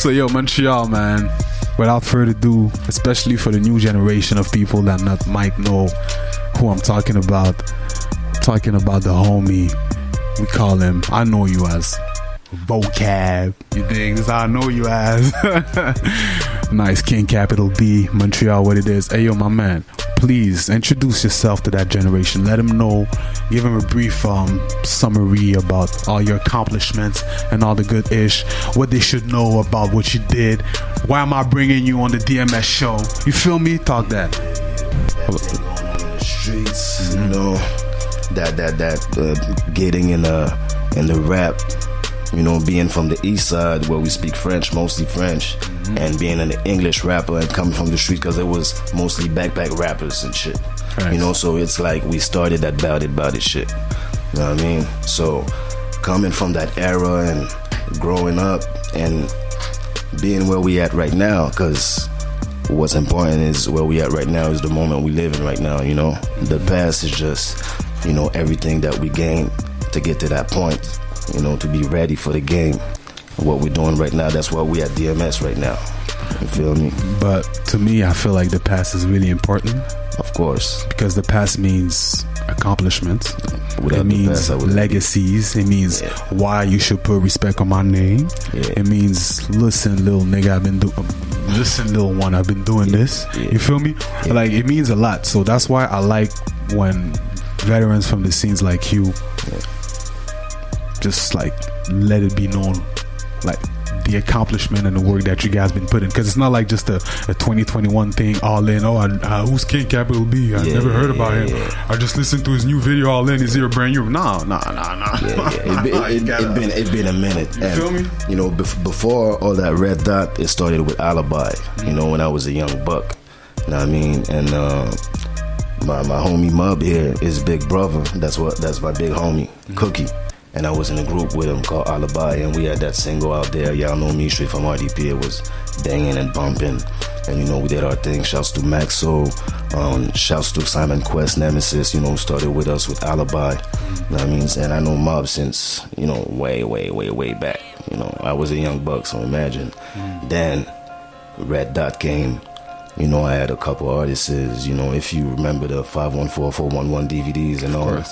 So yo, Montreal, man, without further ado, especially for the new generation of people that might know who I'm talking about the homie, we call him, I know you as Vocab. You dig? This is how I know you as. Nice. King Capital B, Montreal, what it is. Hey yo, my man, please introduce yourself to that generation. Let them know, give them a brief summary about all your accomplishments and all the good ish, what they should know about what you did. Why am I bringing you on the DMS show? You feel me? Talk that. On the streets, you know, that getting in the rap, you know, being from the east side where we speak French, mostly French, and being an English rapper and coming from the street because it was mostly backpack rappers and shit. Right. You know, so it's like we started that bout it shit. You know what I mean? So coming from that era and growing up and being where we at right now, because what's important is where we at right now is the moment we live in right now, you know? The past is just, you know, everything that we gained to get to that point, you know, to be ready for the game. What we're doing right now, that's why we at DMS right now. You feel me? But to me, I feel like the past is really important. Of course. Because the past means accomplishments. Without it means legacies. It means why you should put respect on my name. Yeah. It means, listen, little nigga, listen, little one, I've been doing this. Yeah. You feel me? Yeah. Like, it means a lot. So that's why I like when veterans from the scenes like you just like let it be known, like the accomplishment and the work that you guys been putting, because it's not like just a 2021 thing all in. Who's King Capital B? I never heard about him. I just listened to his new video all in. Is he a brand new? Nah. It been a minute. You feel me? You know, before all that Red Dot, it started with Alibi. You know, when I was a young buck. You know what I mean? And my homie Mub here is big brother. That's my big homie Cookie. And I was in a group with him called Alibi, and we had that single out there. Y'all know me straight from RDP. It was banging and bumping, and you know, we did our thing. Shouts to Maxo, shouts to Simon Quest, Nemesis, you know, started with us with Alibi. You know what I mean? And I know Mob since, you know, way back. You know, I was a young buck, so imagine. Then Red Dot came. You know, I had a couple artists, you know, if you remember the 514, 411 DVDs and all that.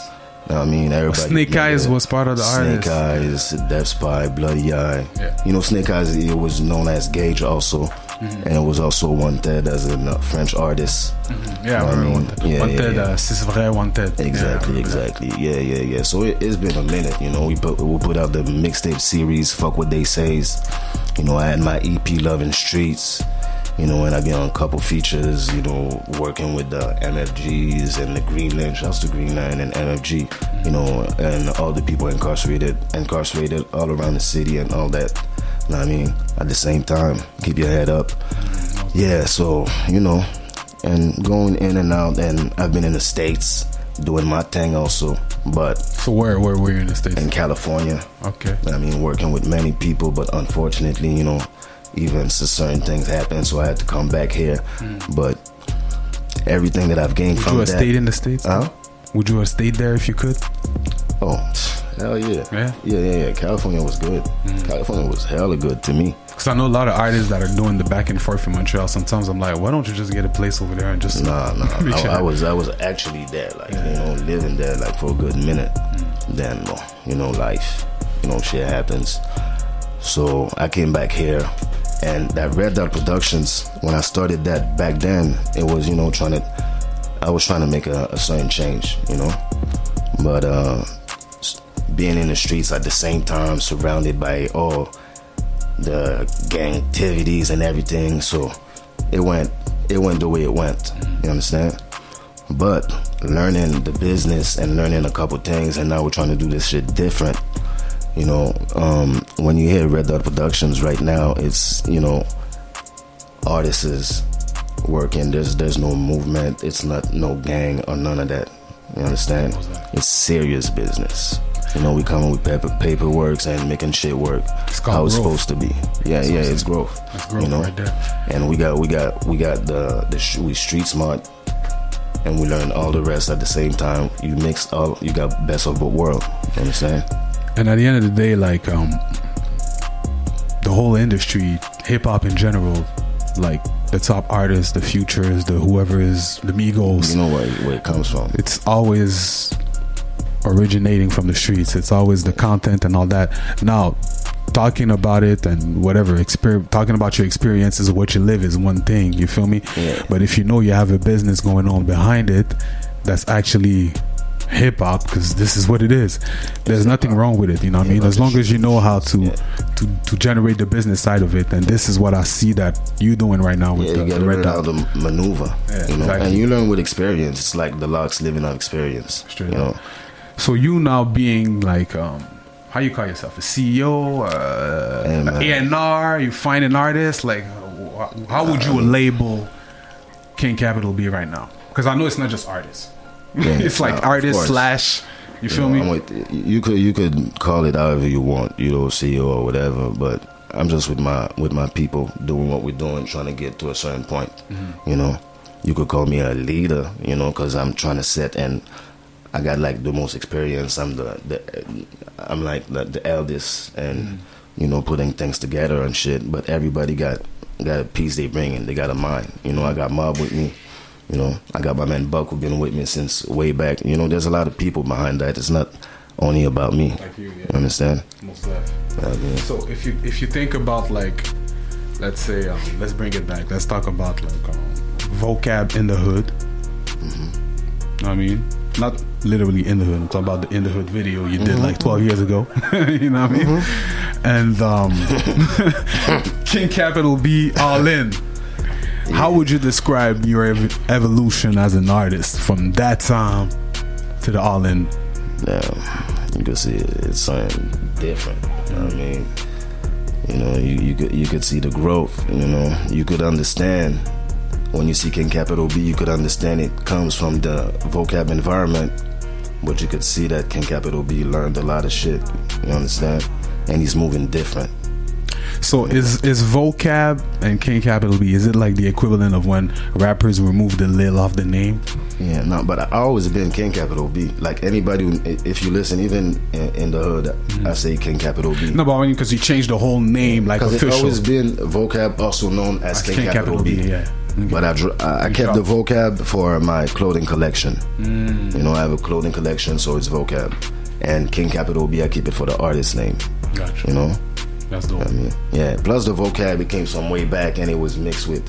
You know what I mean? Everybody. Snake Eyes was part of the artist. Snake Eyes, Death Spy, Bloody Eye. Yeah. You know, Snake Eyes, it was known as Gage also. And it was also Wanted as a French artist. Yeah, I mean? Wanted, C'est vrai, Wanted. Exactly. Yeah. So it's been a minute, you know. We put out the mixtape series, Fuck What They Says. You know, I had my EP, Loving Streets. You know, and I've been on a couple features, you know, working with the MFGs and the Greenland, shouts to Greenland and MFG, you know, and all the people incarcerated all around the city and all that. You know what I mean? At the same time, keep your head up. Yeah, so, you know, and going in and out, and I've been in the States doing my thing also. But so where were you in the States? In California. Okay. I mean, working with many people, but unfortunately, you know, events, certain things happen, so I had to come back here. But everything that I've gained from that. Would you have stayed in the States? Would you have stayed there if you could? Oh, hell yeah. Yeah. California was good. California was hella good to me. Because I know a lot of artists that are doing the back and forth in Montreal. Sometimes I'm like, why don't you just get a place over there and just... Nah. I was actually there, like, you know, living there like for a good minute. Then, you know, life, you know, shit happens. So I came back here. And that Red Dot Productions, when I started that back then, it was, you know, I was trying to make a certain change, you know. But being in the streets at the same time, surrounded by all the gang activities and everything, so it went the way it went. You understand? But learning the business and learning a couple things, and now we're trying to do this shit different. You know, when you hear Red Dot Productions right now, it's, you know, artists working. There's no movement. It's not no gang or none of that. You understand? It's serious business. You know, we coming with paperwork and making shit work how it's supposed to be. Yeah, it's growth. It's growth, you know? Right there. And we we street smart, and we learn all the rest at the same time. You mix all, you got best of both worlds. You understand? And at the end of the day, like, the whole industry, hip hop in general, like the top artists, the Futures, the whoever is, the Migos. You know where it comes from. It's always originating from the streets. It's always the content and all that. Now, talking about it and whatever, talking about your experiences of what you live is one thing, you feel me? Yeah. But if you know you have a business going on behind it that's actually hip hop, because this is what it is, there's nothing wrong with it, you know what I mean? As long as you know how to generate the business side of it. And this is what I see that you doing right now with you the gotta Red learn how Dot. to maneuver, you know, exactly. and you learn with experience. It's like the Locks living on experience. Straight you up. know. So you now being like, how you call yourself, a CEO, A&R, you find an artist, like how would you label King Kapital be right now? Because I know it's not just artists. Yeah, it's like artist slash, you feel me? You could call it however you want, you know, CEO or whatever, but I'm just with my people doing what we're doing, trying to get to a certain point. You know, you could call me a leader, you know, because I'm trying to set, and I got like the most experience. I'm I'm like the eldest, and you know, putting things together and shit. But everybody got a piece they bring in. They got a mind. You know, I got Mob with me. You know, I got my man Buck who been with me since way back. You know, there's a lot of people behind that. It's not only about me. Like you, yeah. You understand? Most definitely. So if you think about, like, let's say, let's bring it back. Let's talk about like vocab in the hood. You know what I mean? Not literally in the hood. I'm talking about the In the Hood video you did like 12 years ago. You know what I mean? And King Kapital be all in. How would you describe your evolution as an artist from that time to the all in? Yeah, you could see it's something different. You know what I mean? You know, you could see the growth. You know, you could understand when you see King Kapital B. You could understand it comes from the vocab environment, but you could see that King Kapital B learned a lot of shit. You understand? And he's moving different. So is vocab and King Kapital B, is it like the equivalent of when rappers remove the lil off the name? Yeah, no, but I always been King Kapital B. Like anybody, if you listen, even in the hood, I say King Kapital B. No, but I mean, because you changed the whole name, like official. It's always been vocab, also known as King Kapital B. Yeah. Okay. But I kept the vocab for my clothing collection. You know, I have a clothing collection, so it's vocab. And King Kapital B, I keep it for the artist name. Gotcha. You know? That's dope. I mean, yeah. Plus the vocab, it came some way back, and it was mixed with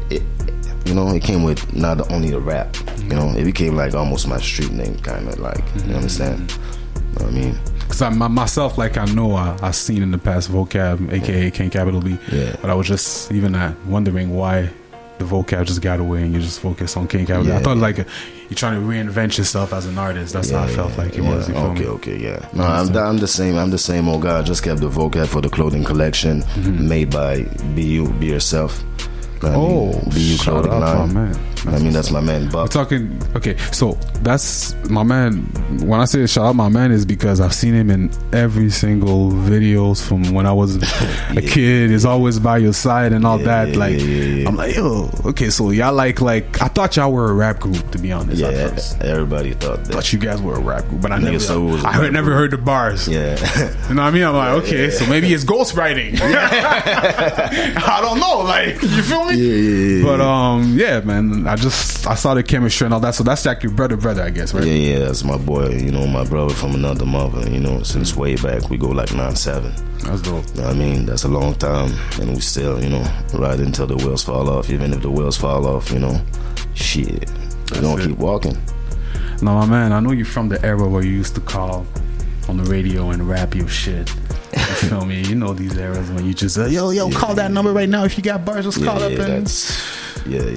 it. You know, it came with not only the rap. You know, it became like almost my street name, kind of like. You understand? You know what I mean? Because myself, like I know I seen in the past vocab, aka King Kapital B. Yeah. But I was just even wondering why the vocab just got away and you just focus on King Kapital. I thought like you're trying to reinvent yourself as an artist. That's how I felt like it was. You feel me? Okay, yeah. No, I'm the same. I'm the same old guy. I just kept the vocab for the clothing collection made by Be Yourself. Be You clothing line. I mean, that's my man Buck. We're talking, okay, so that's my man. When I say shout out my man, is because I've seen him in every single videos from when I was a kid. He's always by your side and all that. I'm like, yo, okay, so y'all like I thought y'all were a rap group, to be honest. Yeah, at first. Everybody thought that. Thought you guys were a rap group, but I never never heard the bars. Yeah. You know what I mean? I'm like, okay, so maybe it's ghostwriting. I don't know, like, you feel me? Yeah. But yeah, man, I saw the chemistry and all that. So that's like your brother, I guess, right? Yeah, that's my boy. You know, my brother from another mother. You know, since way back, we go like 9-7. That's dope. You know what I mean, that's a long time, and we still, you know, ride until the wheels fall off. Even if the wheels fall off, you know, shit, we gonna keep walking. No, my man, I know you're from the era where you used to call on the radio and rap your shit. You feel me? You know these eras when you just yo, call that number right now if you got bars. Just call up and.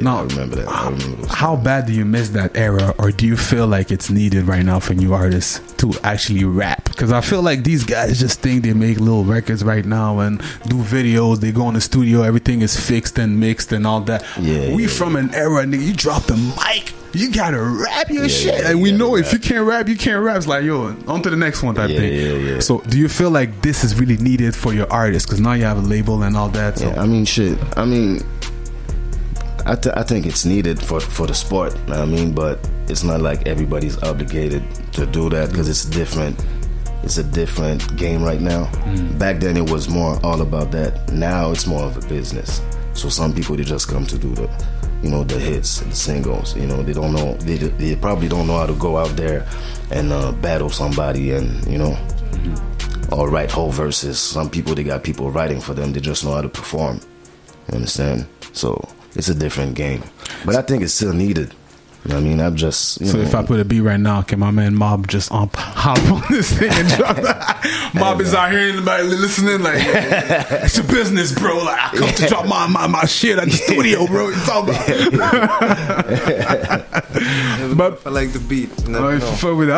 No, I remember that. How bad do you miss that era, or do you feel like it's needed right now for new artists to actually rap? Because I feel like these guys just think they make little records right now and do videos. They go in the studio, everything is fixed and mixed and all that. We from an era, nigga. You drop the mic, you gotta rap your shit, and we know if you can't rap, you can't rap. It's like, yo, on to the next one type thing. So, do you feel like this is really needed for your artists? Because now you have a label and all that. So. Yeah, I mean, shit. I mean, I think it's needed for the sport. I mean, but it's not like everybody's obligated to do that because it's different. it's a different game right now. Back then it was more all about that. Now it's more of a business. So some people, they just come to do the, you know, the hits, the singles. You know, they don't know, they probably don't know how to go out there and battle somebody and, you know, or write whole verses. Some people, they got people writing for them. They just know how to perform. You understand? So it's a different game. But I think it's still needed. You know what I mean? I'm just, you so know, if I put a beat right now, can my man Mob just hop on this thing and drop that? Mob is out here and listening like, it's a business, bro. Like, I come to drop my shit at the studio, bro. What you talking about? But I like the beat.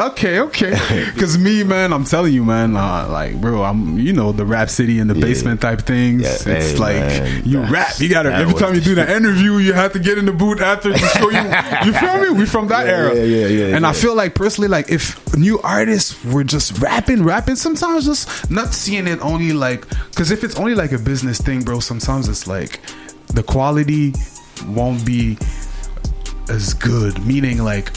Okay. Because me, man, I'm telling you, man, like, bro, I'm, you know, the Rap City in the basement type things. Yeah, it's hey, like, man, you rap. You gotta, every time you do the interview, you have to get in the booth after to show you feel me? We from that era. Yeah. And I feel like, personally, like, if new artists were just rapping, sometimes just not seeing it only like, because if it's only like a business thing, bro, sometimes it's like the quality won't be as good. Meaning, like,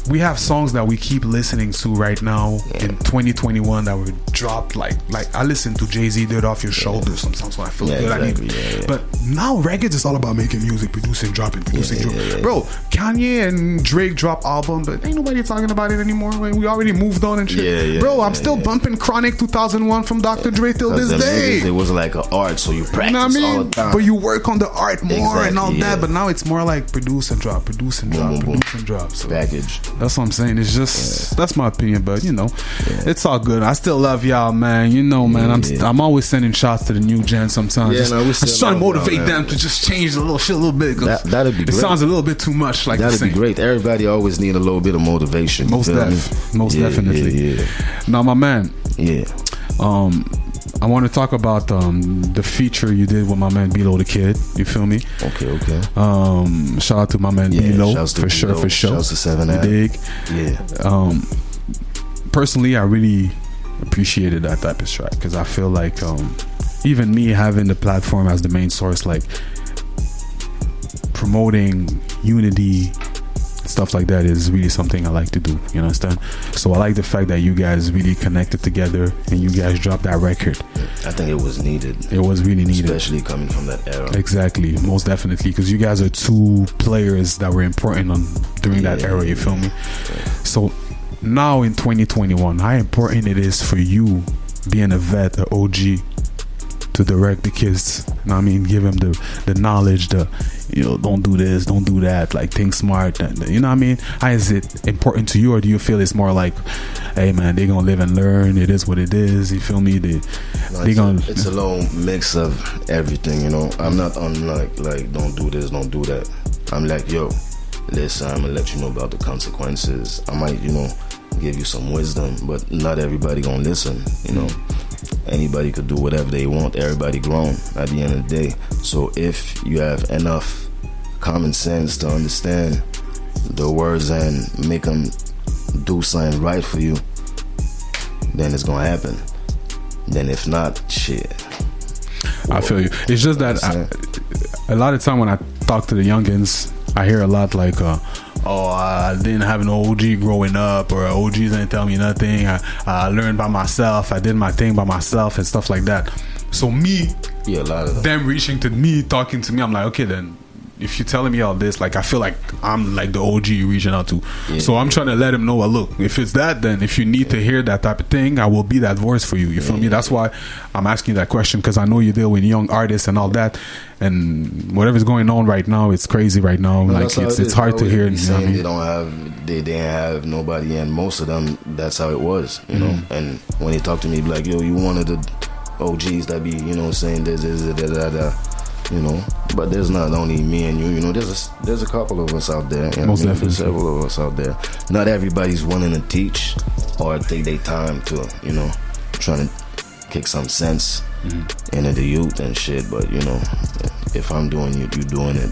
we have songs that we keep listening to right now in 2021 that were dropped. Like I listen to Jay-Z, "Do It Off Your Shoulders" sometimes when I feel good. Exactly. But now records is all about making music, producing, dropping. Bro, Kanye and Drake drop album, but ain't nobody talking about it anymore. We already moved on and shit. Bro, I'm still bumping Chronic 2001 from Dr. Dre till this day. It was like an art, so you practice, you know what I mean? All the time. But you work on the art more and all that. Yeah. But now it's more like produce and drop. So Package. that's what I'm saying. It's just that's my opinion, but you know, it's all good. I still love y'all, man. You know, man. I'm always sending shots to the new gen sometimes. I'm just trying to motivate them to just change the little shit a little bit. That'd be great. It sounds a little bit too much. Like that'd be great. Everybody always need a little bit of motivation. Most definitely. Now, my man. I want to talk about the feature you did with my man Bilo the Kid. You feel me? Okay. Shout out to my man Bilo for sure. Shout out to 7 You dig? Personally, I really appreciated that type of track because I feel like even me having the platform as the main source, like promoting unity, stuff like that is really something I like to do. You understand? So I like the fact that you guys really connected together and you guys dropped that record. I think it was needed. It was really needed, especially coming from that era. Exactly, most definitely, because you guys are two players that were important during that era. You feel me? So now in 2021, how important it is for you, being a vet, an OG, to direct the kids. You know what I mean? Give them the knowledge, don't do this, don't do that, like think smart. You know what I mean? How is it important to you, or do you feel it's more like, hey man, they're gonna live and learn, it is what it is, you feel me? It's a little mix of everything, you know. I'm not on like don't do this, don't do that. I'm like, yo, listen, I'm gonna let you know about the consequences. I might, give you some wisdom, but not everybody gonna listen, you know. Anybody could do whatever they want. Everybody grown at the end of the day. So if you have enough common sense to understand the words and make them do something right for you, then it's gonna happen. Then if not, shit. I feel you. It's just that a lot of time when I talk to the youngins, I hear a lot like, I didn't have an OG growing up, or OGs didn't tell me nothing. I learned by myself. I did my thing by myself and stuff like that. So a lot of them reaching to me, talking to me, I'm like, okay, then if you're telling me all this, like, I feel like I'm like the OG you're reaching out to. So I'm trying to let him know, well, look, if it's that, then if you need to hear that type of thing, I will be that voice for you. You feel me? That's why I'm asking that question, because I know you deal with young artists and all that, and whatever's going on right now, it's crazy right now. No, like it's hard to hear. You know what I mean? They didn't have nobody, and most of them, that's how it was, you know. And when they talk to me, be like, yo, you one of the OGs that be, saying this, you know. But there's not only me and you, there's a couple of us out there. Most definitely. There's several of us out there. Not everybody's wanting to teach or take their time to, trying to kick some sense into the youth and shit. But, if I'm doing it, you doing it,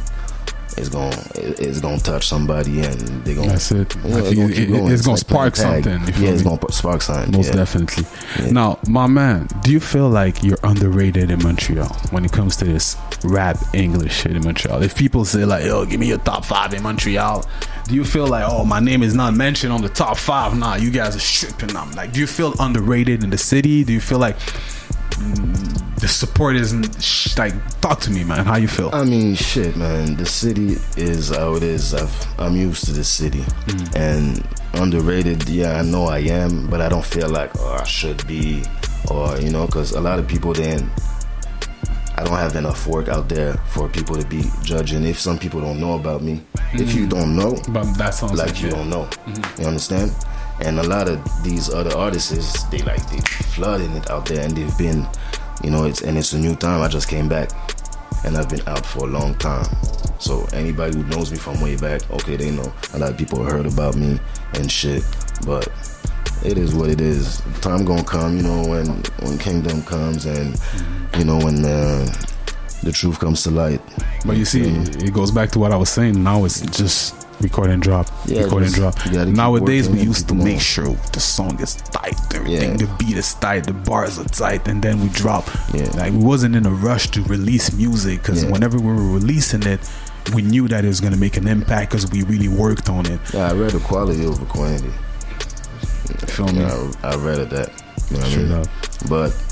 it's gonna touch somebody, and they're gonna. That's it. You know, It's gonna spark something. It's gonna spark something. Most definitely. Yeah. Now, my man, do you feel like you're underrated in Montreal when it comes to this rap English shit in Montreal? If people say like, "Yo, give me your top 5 in Montreal," do you feel like, "Oh, my name is not mentioned on the top 5"? Nah, you guys are stripping them. Like, do you feel underrated in the city? Do you feel like the support isn't like? Talk to me, man. How you feel? I mean, shit, man. The city is how it is. I'm used to the city, and underrated. Yeah, I know I am, but I don't feel like I should be, or you know, because a lot of people I don't have enough work out there for people to be judging. If some people don't know about me, if you don't know, But that sounds like you don't know, you understand? And a lot of these other artists, they flooding it out there, and they've been, you know, it's a new time. I just came back, and I've been out for a long time. So anybody who knows me from way back, okay, they know. A lot of people heard about me and shit, but it is what it is. Time gonna come, you know, when Kingdom comes, and you know, when the truth comes to light. But you see, it goes back to what I was saying. Now it's just record and drop. Yeah, record and drop. Nowadays, we used to more. make sure the song is tight, everything. The beat is tight, the bars are tight, and then we drop. Yeah. Like, we wasn't in a rush to release music, because whenever we were releasing it, we knew that it was going to make an impact because we really worked on it. Yeah, I read the quality over quantity. Feel me? I read it that. You know what Straight I mean? up. But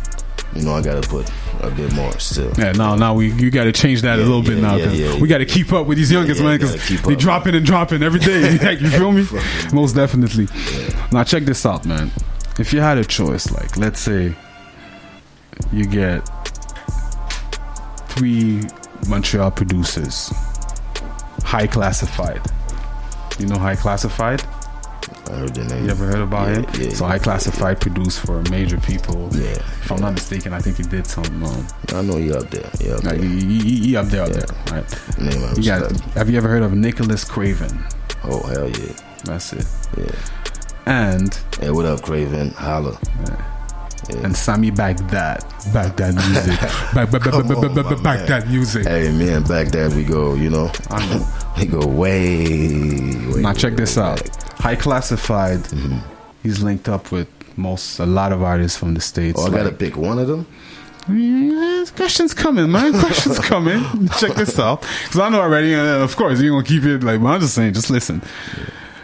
you know, I gotta put a bit more still. Yeah, now you got to change that a little bit now, because we got to keep up with these youngest, man, because they dropping and dropping every day. Like, you feel me? Most definitely. Now check this out, man. If you had a choice, like, let's say you get 3 Montreal producers, high classified. You know High Classified? I heard the name. You ever heard about him? Yeah, so High Classified produced for major people. Yeah. If I'm not mistaken, I think he did some. I know he up there. Yeah, Like, he up there, right? Name I respect. Have you ever heard of Nicholas Craven? Oh, hell yeah. That's it. Yeah. And Hey, what up, Craven? Holla. and Sammy Baghdad music. Baghdad music. Hey, me and Baghdad, we go, you know. I know. We go way. Now check this way out. back. High Classified. He's linked up with a lot of artists from the States. Oh, I gotta pick one of them. Yeah, questions coming, man. Questions coming. Check this out, because I know already. Of course, you're gonna keep it like. But I'm just saying, just listen.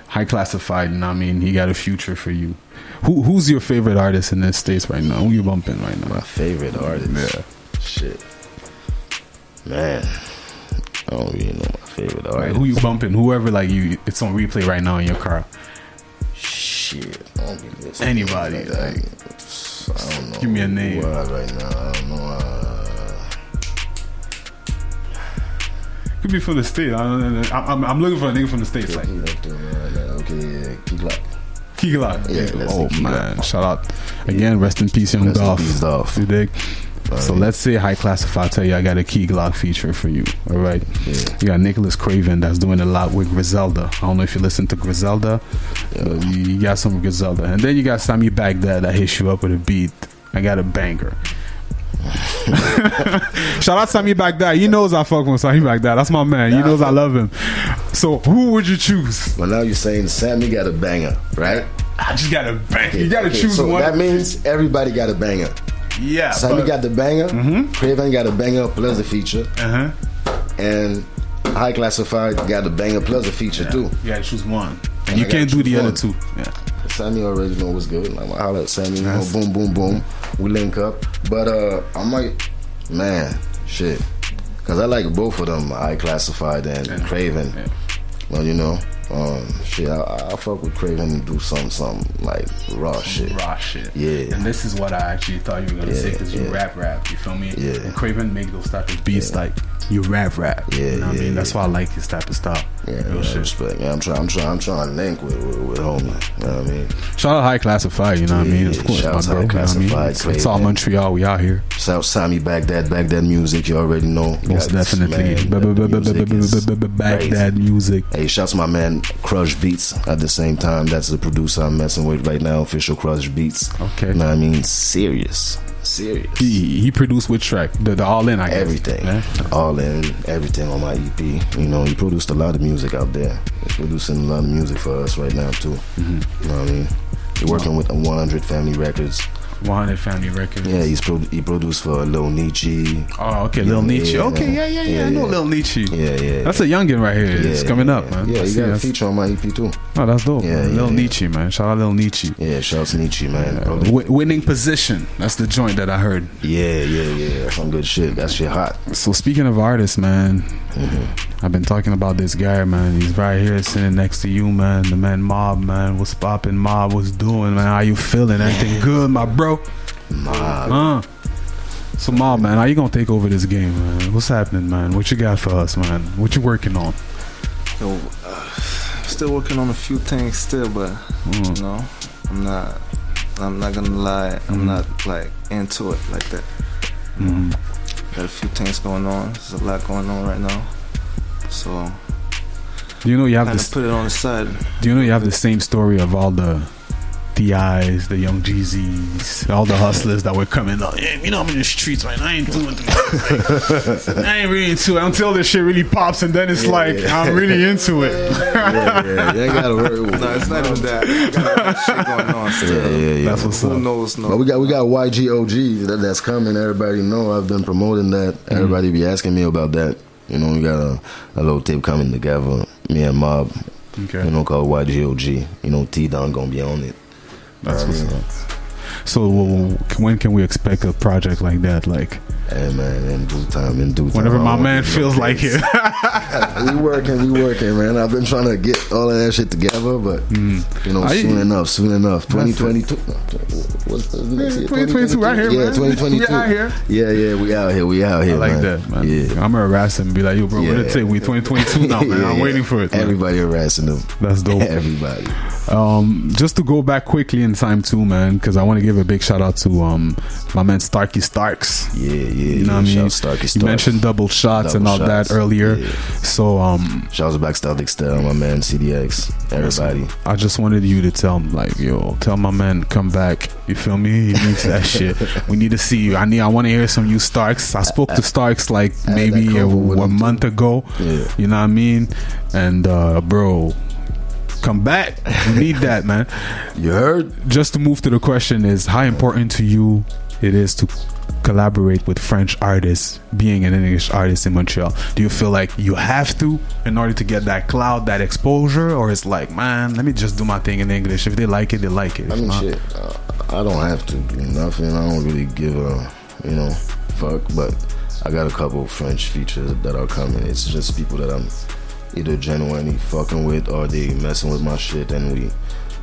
High Classified, and I mean, he got a future for you. Who's your favorite artist in the States right now? Who you bumping right now? My favorite artist. Yeah. Shit. Man, I don't really know my favorite artist. Like, who you bumping? Whoever, like, you, it's on replay right now in your car. Shit. I don't be listening. Anybody, like, I don't know. give me a name. Right now, I don't know. Could be from the States. I'm looking for a nigga from the States. Like, Okay, Key Glock. Key Glock. Yeah, Oh Key man, Glock. shout out again. Rest in peace, young Rest in Dolph. peace, Dolph. You dig? So let's say High Classified. Tell you I got a Key Glock feature for you. All right. Yeah. You got Nicholas Craven that's doing a lot with Griselda. I don't know if you listen to Griselda. But you got some Griselda, and then you got Sammy Baghdad that hits you up with a beat. I got a banger. Shout out Sammy Baghdad. He knows I fuck with Sammy Baghdad. That's my man. He knows I love him. So who would you choose? Well, now you're saying Sammy got a banger, right? I just got a banger. You gotta choose so one. that means everybody got a banger. Yeah. Sammy got the banger. Craven got a banger plus a feature. And High Classified got a banger plus a feature too. You gotta choose one, and you can't do the other two. Yeah. Sammy already know what's good. Like, I'll let Sammy know. Boom, boom, boom. We link up. But I might, man, shit. Because I like both of them, High Classified and Craven. Yeah. Well, you know, shit, I'll fuck with Craven and do something like raw shit. Raw shit. Yeah. And this is what I actually thought you were going to say, because you rap, you feel me? Yeah. And Craven make those type of beats like you rap. Yeah, you know what I mean? That's why I like this type of style. Yeah, respect. Yeah, I'm trying to link with homie. You know what I mean? Shout out High Classified, you know what I mean? Of course, shout out my bro. High Classified, You know what I mean? It's all Montreal. We out here. Shout out Sammy Baghdad music. You already know. Most definitely. Baghdad music. Hey, shouts to my man Crush Beats at the same time. That's the producer I'm messing with right now, Official Crush Beats. Okay. You know what I mean? Serious serious. He produced which track? The All In, I guess. Everything. Yeah? All In, everything on my EP. You know, he produced a lot of music out there. He's producing a lot of music for us right now too. You know what I mean? He's working with 100 Family Records. 100 Family Records. Yeah, he produced for Lil Nietzsche. Oh, okay, Lil Nietzsche. Okay, yeah. I know Lil Nietzsche. Yeah. That's a youngin right here. It's coming up, man. Yeah, he got a feature on my EP too. Oh, that's dope. Yeah, Lil Nietzsche, man. Shout out Lil Nietzsche. Yeah, shout out to Nietzsche, man. Winning Position. That's the joint that I heard. Yeah. Some good shit. That shit hot. So speaking of artists, man, I've been talking about this guy, man. He's right here sitting next to you, man. The man Mob, man. What's poppin', Mob? What's doing, man? How you feeling? Anything good, my bro? Mob. So Mob, man, how you gonna take over this game, man? What's happening, man? What you got for us, man? What you working on? Yo, still working on a few things still, but you know, I'm not gonna lie, I'm not like into it like that. Got a few things going on. There's a lot going on right now, so do you know you have to put it on the side? Do you know you have the same story of all the T.I.s, the Young Jeezys, all the hustlers that were coming up? Yeah, you know, I'm in the streets right now. I ain't doing this. I ain't really into it until this shit really pops, and then it's I'm really into it. They gotta work with. No, it's not even that. We got shit going on still. Yeah. That's what's up. Who knows? No. But we got YGOG that's coming. Everybody know I've been promoting that. Everybody be asking me about that. You know, we got a little tape coming together. Me and Mob. Okay. You know, called YGOG. You know, T-Don gonna be on it. That's what's up. So when can we expect a project like that? Like, hey man, in due time. Whenever my man feels like it. we working, man. I've been trying to get all of that shit together, but you know, soon enough. 2022. What's the next year? 2022 right here, yeah, man. 2022. We out here. Yeah, we out here. I like man. that, man. Yeah. I'm gonna harass him and be like, yo, bro, what it take? We 2022 now, man. I'm waiting for it. Man. Everybody harassing them. That's dope. Everybody. Just to go back quickly in time too, man, because I want to give a big shout out to my man Starkey Starks. Yeah. You know what I mean? Starkey you mentioned double shots and all that earlier. Yeah. So shouts back Static Style, my man CDX, everybody. I just wanted you to tell him, like, yo, tell my man come back. You feel me? He needs that shit. We need to see you. I want to hear some you Starks. I spoke to Starks like maybe a month ago. Yeah. You know what I mean? And bro, come back. We need that, man. You heard? Just to move to the question is, how important to you it is to collaborate with French artists, being an English artist in Montreal? Do you feel like you have to in order to get that clout, that exposure, or it's like, man, let me just do my thing in English. If they like it, they like it. I mean, shit, I don't have to do nothing. I don't really give a, fuck, but I got a couple French features that are coming. It's just people that I'm either genuinely fucking with or they messing with my shit, and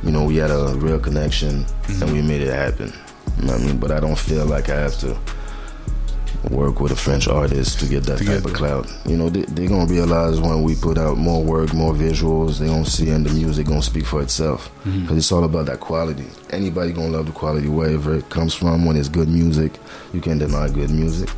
we had a real connection and we made it happen. You know what I mean? But I don't feel like I have to work with a French artist to get that type of clout. You know, they're gonna realize when we put out more work, more visuals, they're gonna see, and the music gonna speak for itself. Because it's all about that quality. Anybody gonna love the quality wherever it comes from. When it's good music, you can't deny good music.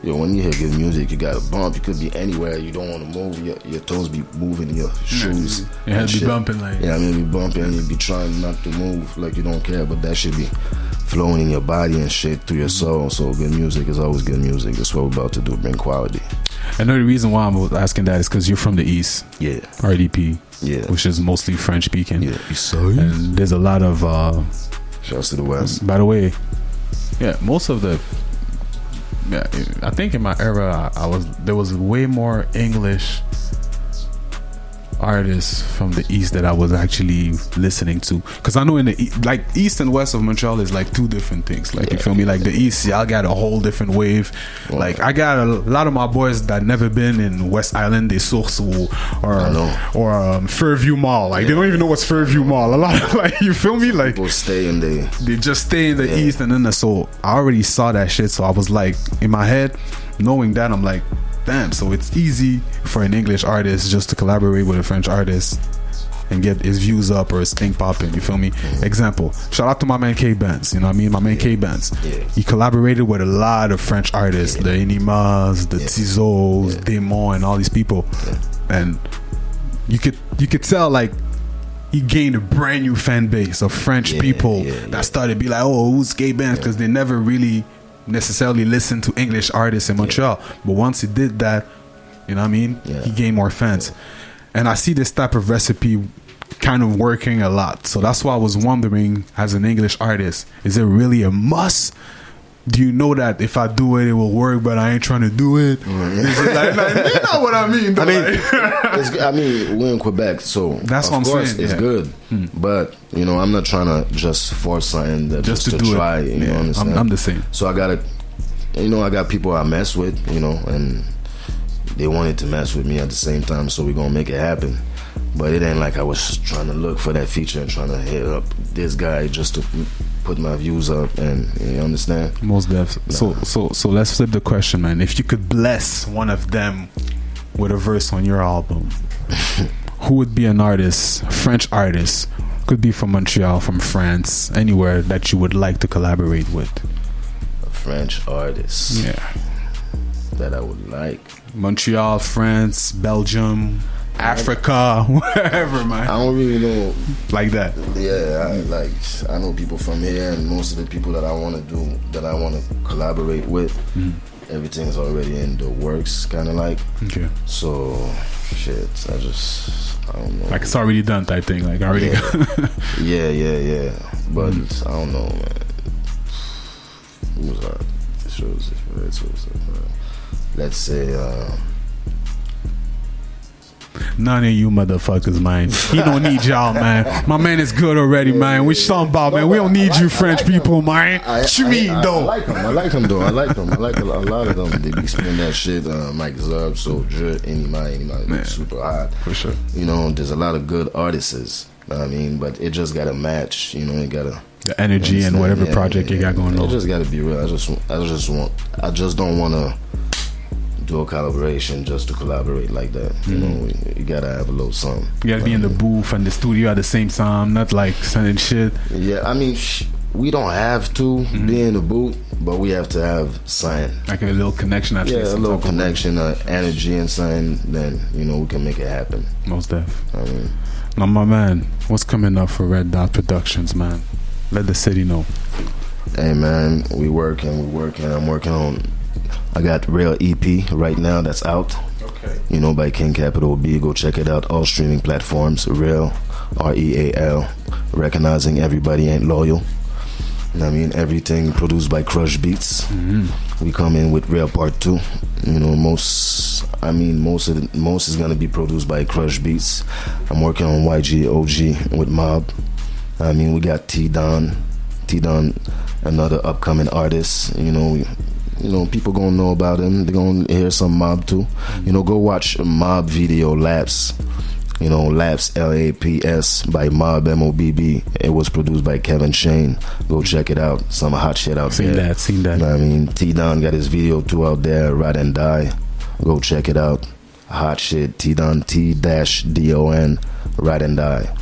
When you hear good music, you got a bump. You could be anywhere. You don't want to move. Your toes be moving in your shoes. You have to be bumping like. Yeah, I mean, be bumping and you be trying not to move like you don't care, but that should be flowing in your body and shit through your soul. So good music is always good music. That's what we're about to do, bring quality. I know the reason why I'm asking that is because you're from the East. Yeah. RDP. Yeah. Which is mostly French speaking. Yeah. And there's a lot of shouts to the West. By the way, most of the I think in my era there was way more English artists from the East that I was actually listening to, because I know in the East and West of Montreal is like two different things. Like, you feel me? Like the East, y'all got a whole different wave. Like I got a lot of my boys that never been in West Island, they Source or Fairview Mall. Like they don't even know what's Fairview Mall. A lot of, like, you feel me? Like people stay in the, they just stay in the East, and then so I already saw that shit. So I was like, in my head, knowing that, I'm like, damn, so it's easy for an English artist just to collaborate with a French artist and get his views up or his thing popping. You feel me? Example, shout out to my man K-Benz. You know what I mean? My man K-Benz. He collaborated with a lot of French artists, the Inimas, the Tizos, Demon, and all these people. And you could tell, like, he gained a brand new fan base of French people that started to be like, oh, who's gay bands? Because they never really necessarily listened to English artists in Montreal. But once he did that, you know what I mean? He gained more fans. And I see this type of recipe kind of working a lot. So that's why I was wondering, as an English artist, is it really a must? Do you know that if I do it, it will work, but I ain't trying to do it? Is it like, you know what I mean? Though, I mean, we're in Quebec, so that's what I'm saying. It's good, but you know, I'm not trying to just force something that just to try. You know what I'm saying? I'm the same. So I got people I mess with, you know, and they wanted to mess with me at the same time. So we're gonna make it happen. But it ain't like I was trying to look for that feature and trying to hit up this guy just to put my views up, and you understand? Most def. No. So let's flip the question, man. If you could bless one of them with a verse on your album, who would be an artist, French artist, could be from Montreal, from France, anywhere that you would like to collaborate with? A French artist. Yeah. That I would like. Montreal, France, Belgium, Africa, wherever, man. I don't really know like that. Yeah, I know people from here, and most of the people that I want to collaborate with, everything's already in the works, kind of like. Okay. So, shit, I don't know. Like it's already done type thing, like already. Yeah. But I don't know, man. Who was that? Let's say. None of you motherfuckers, man. He don't need y'all, man. My man is good already, man. What you talking about, man? We don't need you French people, man. What you mean, though? I like them, though. I like a lot of them. They be spinning that shit. Mike Zub, Soldier, anybody, super hot. For sure. You know, there's a lot of good artists. I mean, but it just gotta match. You know, it gotta the energy and whatever project you got going on. It just gotta be real. I just don't want to do a collaboration just to collaborate like that. You know, you gotta have a little something. You gotta be in the booth and the studio at the same time, not like sending shit. Yeah, I mean, we don't have to be in the booth, but we have to have something. Like a little connection, actually. Yeah, a little connection, energy and something, then, you know, we can make it happen. Most def. I mean, now, my man, what's coming up for Red Dot Productions, man? Let the city know. Hey, man, we working. I'm working on... I got Real EP right now that's out. Okay. You know, by King Kapital B. Go check it out. All streaming platforms. Real, REAL. Recognizing everybody ain't loyal. You know what I mean? Everything produced by Crush Beats. We come in with Real Part 2. You know, most is gonna be produced by Crush Beats. I'm working on YG OG with Mob. I mean, we got T-Don, another upcoming artist. You know, people gonna know about him. They're gonna hear some Mob too. You know, go watch Mob video Laps. You know, Laps LAPS by Mob MOBB. It was produced by Kevin Shane. Go check it out. Some hot shit out there. Seen that. You know what I mean, T-Don got his video too out there. Ride and Die. Go check it out. Hot shit. T-Don T-DON. Ride and Die.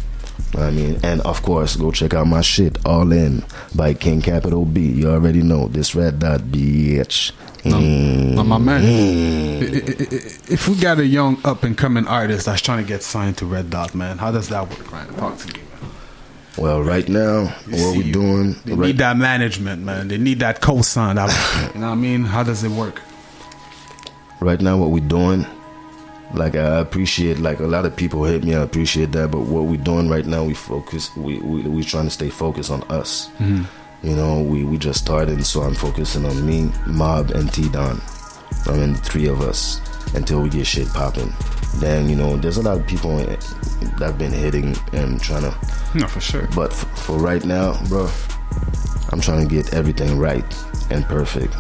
I mean, and of course, go check out my shit, All In, by King Kapital B. You already know this Red Dot, bitch. My man, if we got a young up-and-coming artist that's trying to get signed to Red Dot, man, how does that work, man? Talk to me, man. Well, right now, what we're doing... They need that management, man. They need that co-sign. You know what I mean? How does it work? Right now, what we're doing... Like, I appreciate, like, a lot of people hate me, I appreciate that, but what we're doing right now, we're trying to stay focused on us. You know, we just started, so I'm focusing on me, Mob, and T-Don. I mean, 3 of us, until we get shit popping. Then, you know, there's a lot of people that have been hitting and trying to... No, for sure. But for right now, bro, I'm trying to get everything right and perfect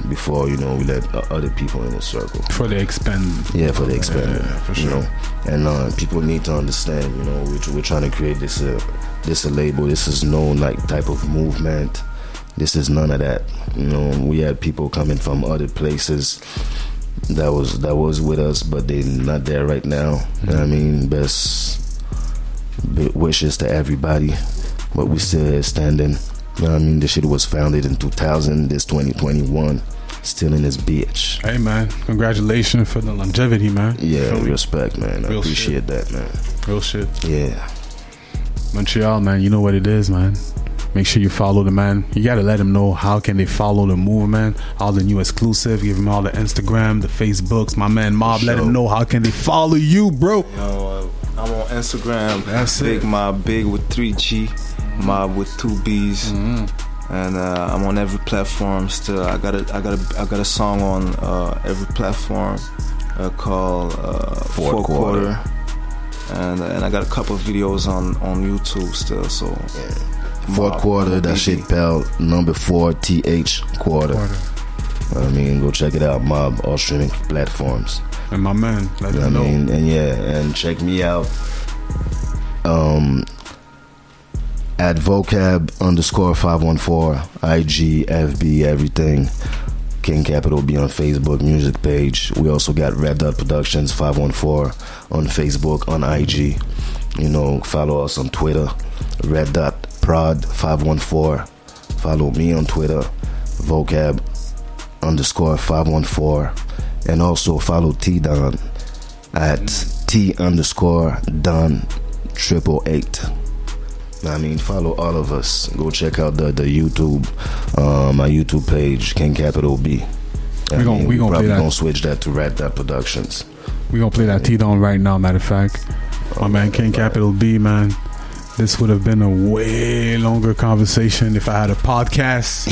before, you know, we let other people in the circle. Before they expand. Yeah, for they expand. Yeah, for sure. You know? And people need to understand, you know, we're trying to create this a label. This is no like type of movement. This is none of that. You know, we had people coming from other places that was with us, but they're not there right now. You know what I mean? Best wishes to everybody, but we still here standing. You know what I mean? This shit was founded in 2000. This 2021, still in this bitch. Hey, man, congratulations for the longevity, man. Yeah, respect, man. I appreciate that, man. Real shit. Yeah. Montreal, man, you know what it is, man. Make sure you follow the man. You gotta let them know how can they follow the movement, all the new exclusive. Give them all the Instagram, the Facebooks. My man Mob, let them know how can they follow you, bro. I'm on Instagram. That's Big it. Mob, big with 3G, Mob with 2 B's, and I'm on every platform still. I got a song on every platform called Fourth Quarter, and I got a couple of videos on YouTube still. So. Yeah. Fourth Quarter, that shit spelled number 4 TH quarter. I mean, go check it out, Mob, all streaming platforms. And my man, let them know. And check me out at vocab_514, IG, FB, everything. King Kapital be on Facebook music page. We also got Red Dot Productions 514 on Facebook, on IG. You know, follow us on Twitter, Red Dot Prod 514. Follow me on Twitter, vocab_514, and also follow T-Don at T_Don 888. I mean, follow all of us. Go check out the YouTube, my YouTube page, King Kapital B. We probably gonna switch that to Red Dot Productions. We gonna play that T-Don right now. Matter of fact, my man King Kapital B, man. This would have been a way longer conversation if I had a podcast.